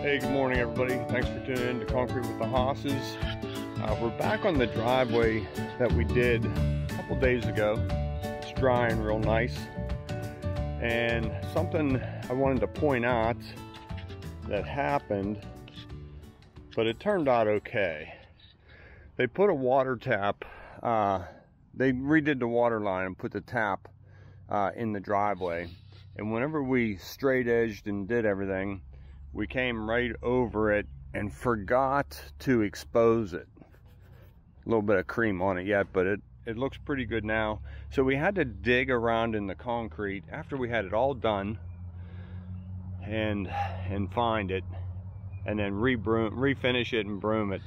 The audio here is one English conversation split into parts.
Hey, good morning everybody. Thanks for tuning in to Concrete with the Hosses. We're back on the driveway that we did a couple days ago. It's drying real nice. And something I wanted to point out that happened, but it turned out okay. They put a water tap, they redid the water line and put the tap in the driveway. And whenever we straight edged and did everything, we came right over it and forgot to expose it. A little bit of cream on it yet, but it looks pretty good now. So we had to dig around in the concrete after we had it all done and find it, and then refinish it and broom it.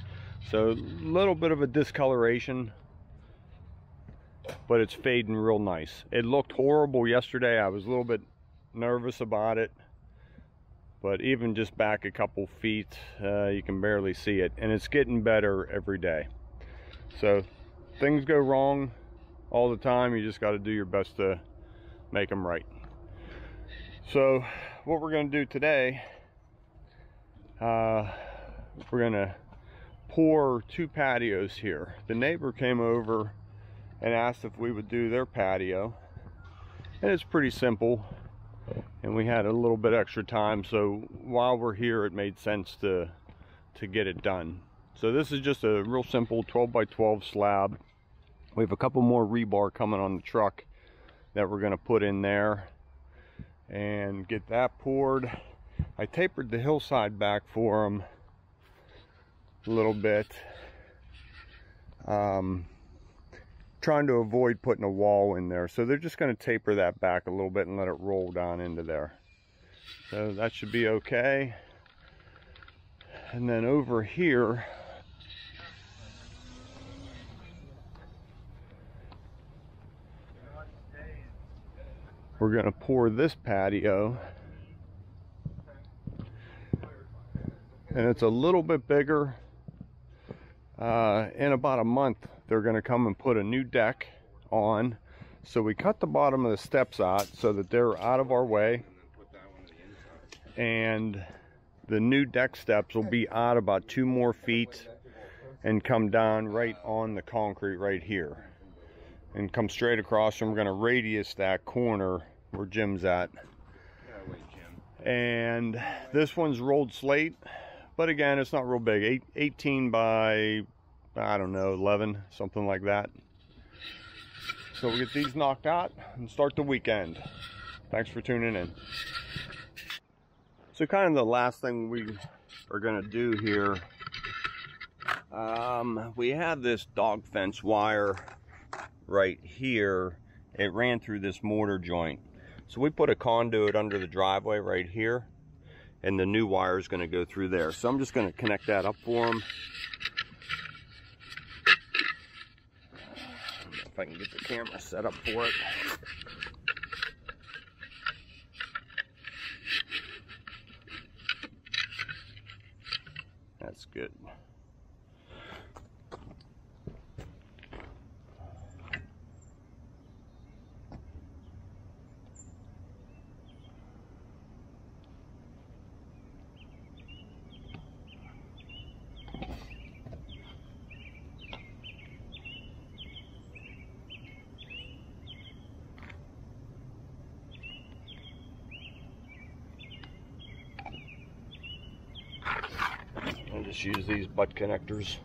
So a little bit of a discoloration, but it's fading real nice. It looked horrible yesterday. I was a little bit nervous about it, but even just back a couple feet, you can barely see it, and it's getting better every day. So things go wrong all the time. You just got to do your best to make them right. So what we're going to do today, we're going to pour 2 patios here. The neighbor came over and asked if we would do their patio, and it's pretty simple. And we had a little bit extra time, so while we're here it made sense to get it done. So this is just a real simple 12 by 12 slab. We have a couple more rebar coming on the truck that we're going to put in there and get that poured. I tapered the hillside back for them a little bit, trying to avoid putting a wall in there. So they're just going to taper that back a little bit and let it roll down into there. So that should be okay. And then over here, we're going to pour this patio. And it's a little bit bigger. In about a month, they're going to come and put a new deck on. So we cut the bottom of the steps out so that they're out of our way. And the new deck steps will be out about 2 more feet and come down right on the concrete right here. And come straight across, and we're going to radius that corner where Jim's at. And this one's rolled slate. But again, it's not real big, 18 by, I don't know, 11, something like that. So we'll get these knocked out and start the weekend. Thanks for tuning in. So kind of the last thing we are gonna do here, we have this dog fence wire right here. It ran through this mortar joint. So we put a conduit under the driveway right here, and the new wire is going to go through there. So I'm just going to connect that up for them. If I can get the camera set up for it. That's good. I'll just use these butt connectors.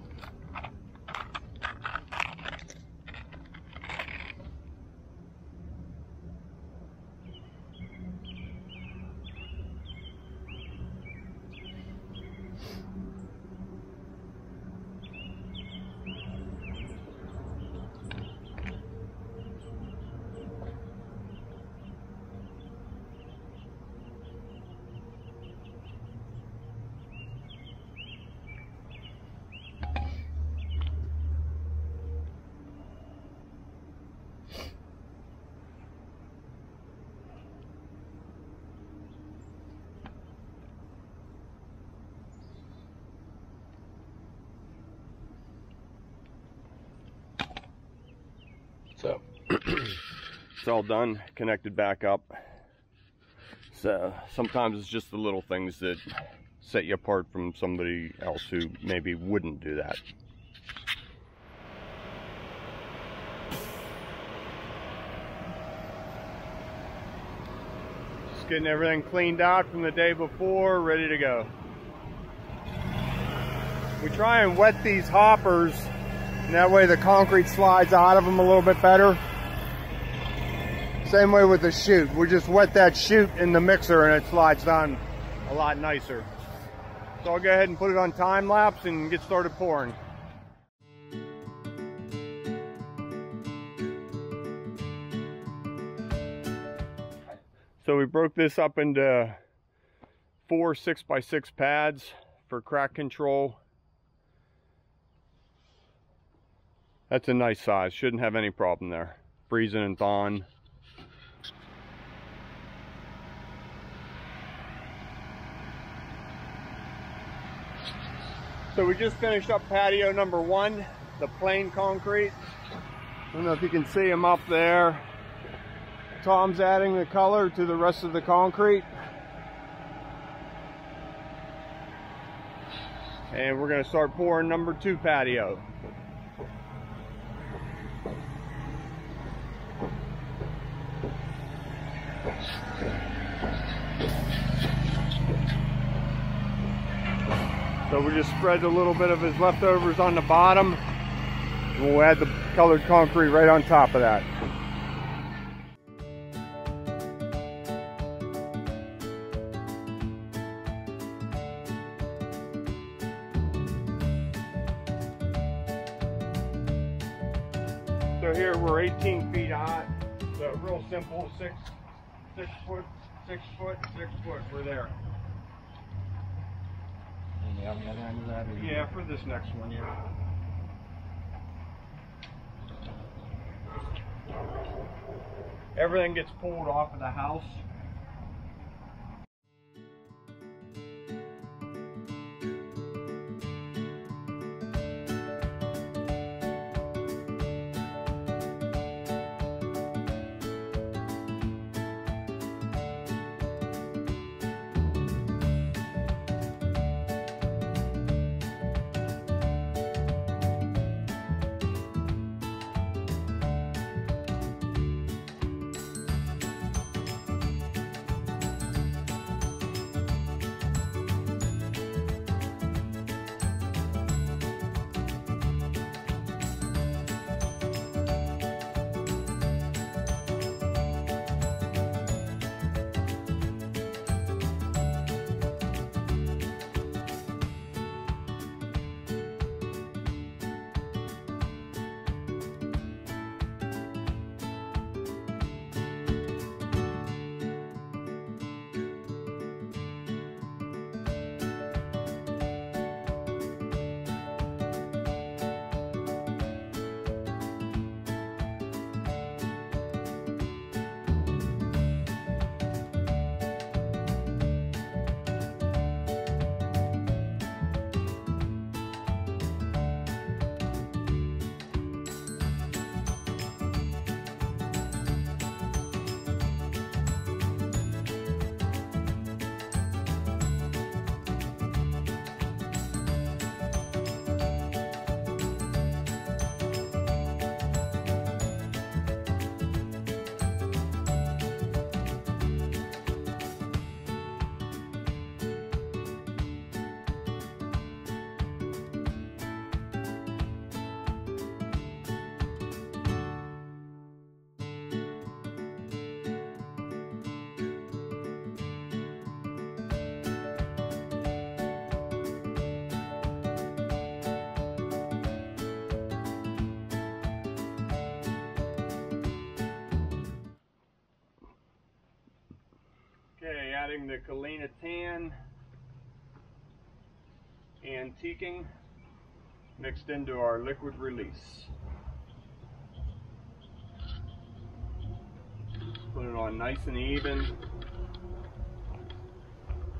So it's all done, connected back up. So sometimes it's just the little things that set you apart from somebody else who maybe wouldn't do that. Just getting everything cleaned out from the day before, ready to go. We try and wet these hoppers, and that way the concrete slides out of them a little bit better. Same way with the chute. We just wet that chute in the mixer and it slides down a lot nicer. So I'll go ahead and put it on time lapse and get started pouring. So we broke this up into 4 6x6 pads for crack control. That's a nice size, shouldn't have any problem there. Freezing and thawing. So we just finished up patio number 1, the plain concrete. I don't know if you can see them up there. Tom's adding the color to the rest of the concrete. And we're going to start pouring number 2 patio. So we just spread a little bit of his leftovers on the bottom, and we'll add the colored concrete right on top of that. So here we're 18 feet high, so real simple, 6 foot, 6 foot, 6 foot, we're there. On the other end of that? Yeah, for this next one, yeah. Everything gets pulled off of the house. Okay, adding the Kalina tan, antiquing, mixed into our liquid release. Put it on nice and even.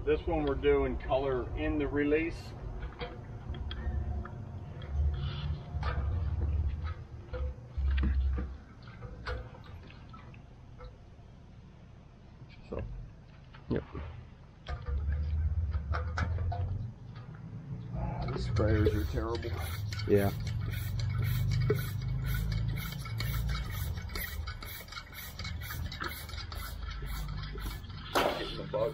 This one we're doing color in the release. So, yep. sprayers are terrible. Yeah. Getting the bug.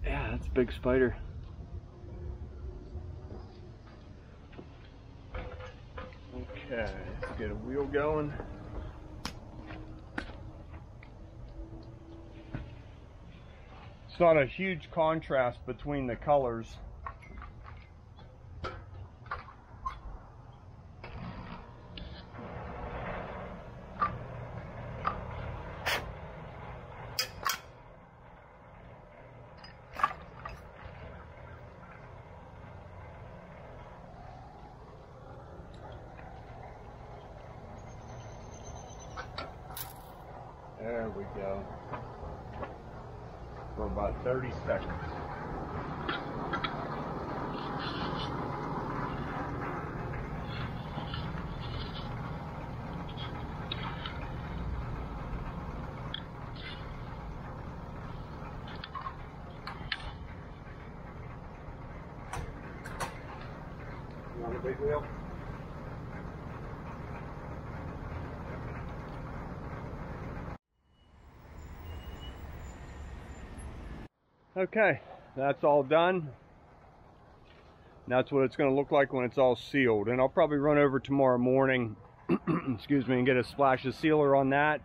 Yeah, that's a big spider. Okay, let's get a wheel going. It's not a huge contrast between the colors. There we go. For about 30 seconds. You want a big wheel? Okay, that's all done. That's what it's going to look like when it's all sealed. And I'll probably run over tomorrow morning, excuse me, and get a splash of sealer on that.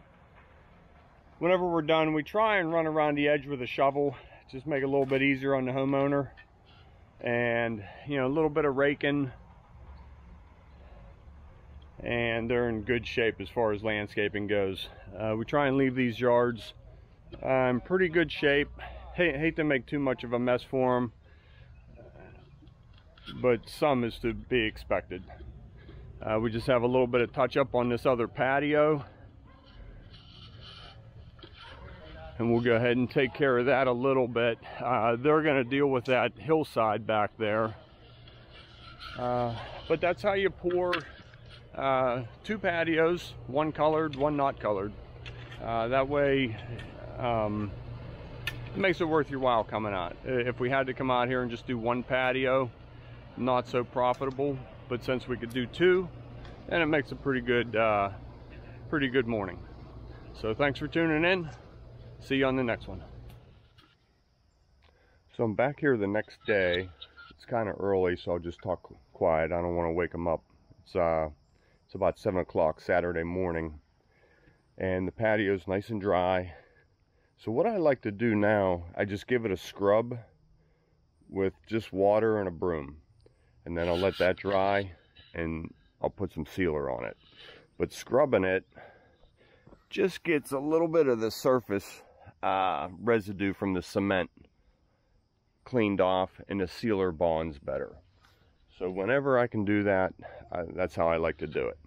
Whenever we're done, we try and run around the edge with a shovel, just make it a little bit easier on the homeowner. And, you know, a little bit of raking. And they're in good shape as far as landscaping goes. We try and leave these yards in pretty good shape. Hate to make too much of a mess for them, but some is to be expected. We just have a little bit of touch up on this other patio, and we'll go ahead and take care of that a little bit. They're going to deal with that hillside back there, but that's how you pour two patios, one colored, one not colored. That way it makes it worth your while coming out. If we had to come out here and just do one patio, not so profitable, but since we could do two, then it makes a pretty good morning. So thanks for tuning in. See you on the next one. So I'm back here the next day. It's kind of early, so I'll just talk quiet. I don't want to wake them up. It's about 7 o'clock Saturday morning, and the patio's nice and dry. So what I like to do now, I just give it a scrub with just water and a broom, and then I'll let that dry and I'll put some sealer on it. But scrubbing it just gets a little bit of the surface residue from the cement cleaned off, and the sealer bonds better. So whenever I can do that, that's how I like to do it.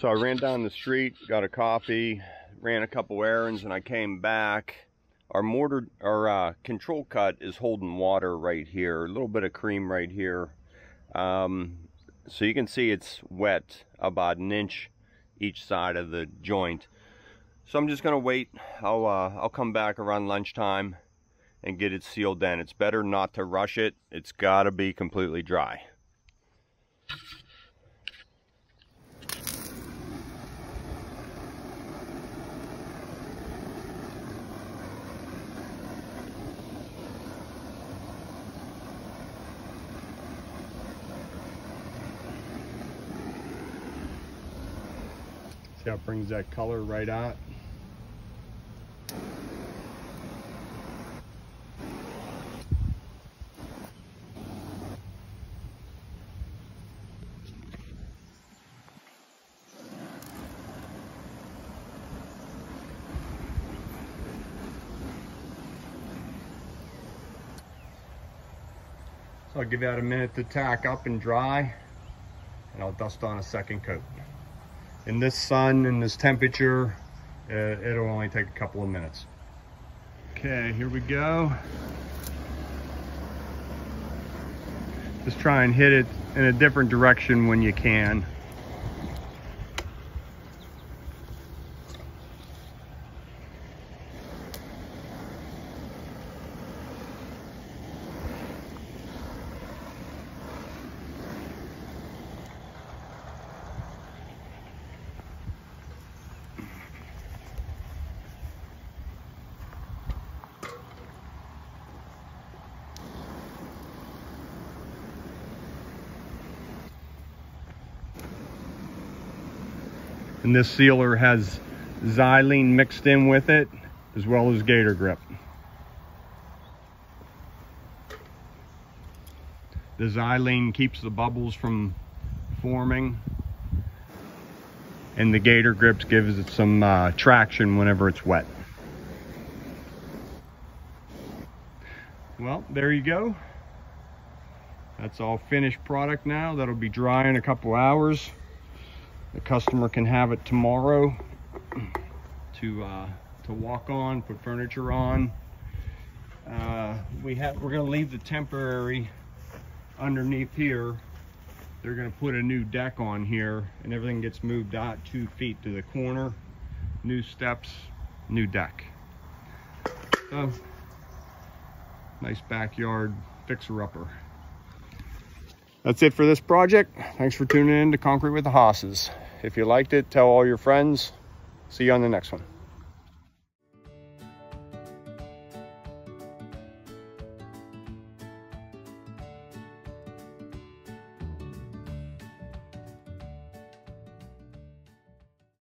So I ran down the street, got a coffee, ran a couple errands, and I came back. Our control cut is holding water right here, a little bit of cream right here. So you can see it's wet about an inch each side of the joint. So I'm just gonna wait. I'll come back around lunchtime and get it sealed then. It's better not to rush it. It's gotta be completely dry. See how it brings that color right out? So I'll give that a minute to tack up and dry, and I'll dust on a second coat. In this sun and this temperature, it'll only take a couple of minutes. Okay, here we go. Just try and hit it in a different direction when you can. And this sealer has xylene mixed in with it, as well as gator grip. The xylene keeps the bubbles from forming, and the gator grips gives it some traction whenever it's wet. Well, there you go. That's all finished product now. That'll be dry in a couple hours. The customer can have it tomorrow to walk on, put furniture on. We're going to leave the temporary underneath here. They're going to put a new deck on here, and everything gets moved out 2 feet to the corner. New steps, new deck. So, nice backyard fixer-upper. That's it for this project. Thanks for tuning in to Concrete with the Hosses. If you liked it, tell all your friends. See you on the next one.